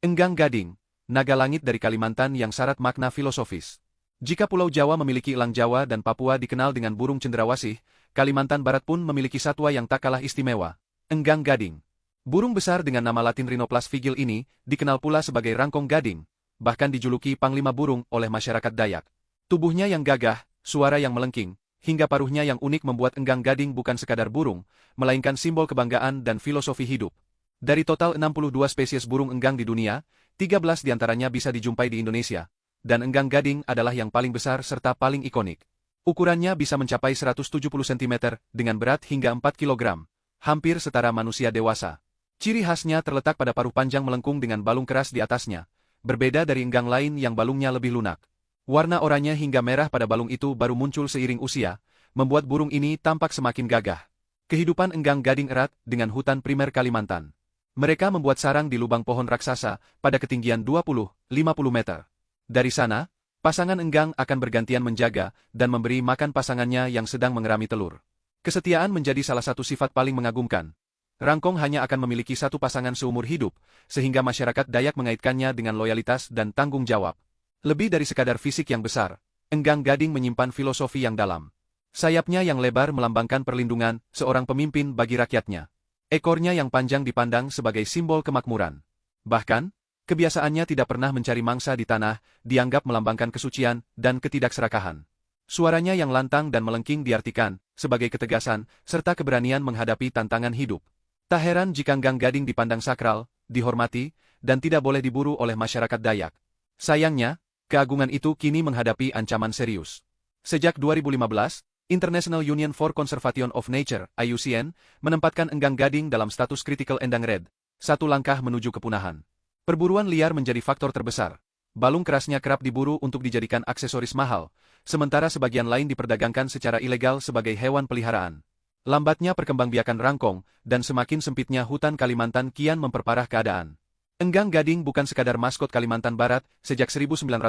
Enggang Gading, naga langit dari Kalimantan yang syarat makna filosofis. Jika Pulau Jawa memiliki elang Jawa dan Papua dikenal dengan burung cendrawasih, Kalimantan Barat pun memiliki satwa yang tak kalah istimewa, enggang gading. Burung besar dengan nama latin Rhinoplas vigil ini dikenal pula sebagai rangkong gading, bahkan dijuluki Panglima Burung oleh masyarakat Dayak. Tubuhnya yang gagah, suara yang melengking, hingga paruhnya yang unik membuat enggang gading bukan sekadar burung, melainkan simbol kebanggaan dan filosofi hidup. Dari total 62 spesies burung enggang di dunia, 13 diantaranya bisa dijumpai di Indonesia, dan enggang gading adalah yang paling besar serta paling ikonik. Ukurannya bisa mencapai 170 cm dengan berat hingga 4 kg, hampir setara manusia dewasa. Ciri khasnya terletak pada paruh panjang melengkung dengan balung keras di atasnya, berbeda dari enggang lain yang balungnya lebih lunak. Warna oranye hingga merah pada balung itu baru muncul seiring usia, membuat burung ini tampak semakin gagah. Kehidupan enggang gading erat dengan hutan primer Kalimantan. Mereka membuat sarang di lubang pohon raksasa pada ketinggian 20-50 meter. Dari sana, pasangan enggang akan bergantian menjaga dan memberi makan pasangannya yang sedang mengerami telur. Kesetiaan menjadi salah satu sifat paling mengagumkan. Rangkong hanya akan memiliki satu pasangan seumur hidup, sehingga masyarakat Dayak mengaitkannya dengan loyalitas dan tanggung jawab. Lebih dari sekadar fisik yang besar, enggang gading menyimpan filosofi yang dalam. Sayapnya yang lebar melambangkan perlindungan seorang pemimpin bagi rakyatnya. Ekornya yang panjang dipandang sebagai simbol kemakmuran. Bahkan, kebiasaannya tidak pernah mencari mangsa di tanah, dianggap melambangkan kesucian dan ketidakserakahan. Suaranya yang lantang dan melengking diartikan sebagai ketegasan serta keberanian menghadapi tantangan hidup. Tak heran jika enggang gading dipandang sakral, dihormati, dan tidak boleh diburu oleh masyarakat Dayak. Sayangnya, keagungan itu kini menghadapi ancaman serius. Sejak 2015, International Union for Conservation of Nature (IUCN) menempatkan enggang gading dalam status Critical Endangered, satu langkah menuju kepunahan. Perburuan liar menjadi faktor terbesar. Balung kerasnya kerap diburu untuk dijadikan aksesoris mahal, sementara sebagian lain diperdagangkan secara ilegal sebagai hewan peliharaan. Lambatnya perkembangbiakan rangkong, dan semakin sempitnya hutan Kalimantan kian memperparah keadaan. Enggang gading bukan sekadar maskot Kalimantan Barat sejak 1990.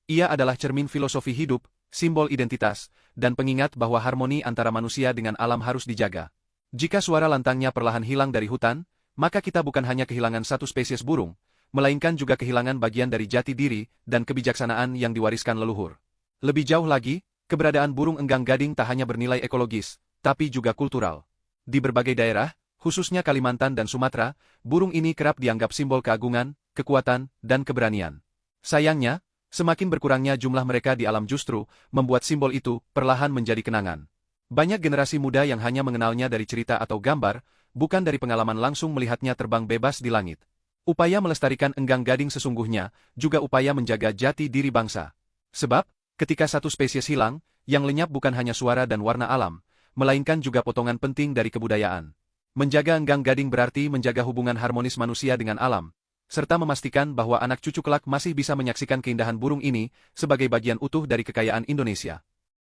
Ia adalah cermin filosofi hidup, simbol identitas, dan pengingat bahwa harmoni antara manusia dengan alam harus dijaga. Jika suara lantangnya perlahan hilang dari hutan, maka kita bukan hanya kehilangan satu spesies burung, melainkan juga kehilangan bagian dari jati diri dan kebijaksanaan yang diwariskan leluhur. Lebih jauh lagi, keberadaan burung enggang gading tak hanya bernilai ekologis, tapi juga kultural. Di berbagai daerah, khususnya Kalimantan dan Sumatera, burung ini kerap dianggap simbol keagungan, kekuatan, dan keberanian. Sayangnya, semakin berkurangnya jumlah mereka di alam justru membuat simbol itu perlahan menjadi kenangan. Banyak generasi muda yang hanya mengenalnya dari cerita atau gambar, bukan dari pengalaman langsung melihatnya terbang bebas di langit. Upaya melestarikan enggang gading sesungguhnya juga upaya menjaga jati diri bangsa. Sebab, ketika satu spesies hilang, yang lenyap bukan hanya suara dan warna alam, melainkan juga potongan penting dari kebudayaan. Menjaga enggang gading berarti menjaga hubungan harmonis manusia dengan alam, serta memastikan bahwa anak cucu kelak masih bisa menyaksikan keindahan burung ini sebagai bagian utuh dari kekayaan Indonesia.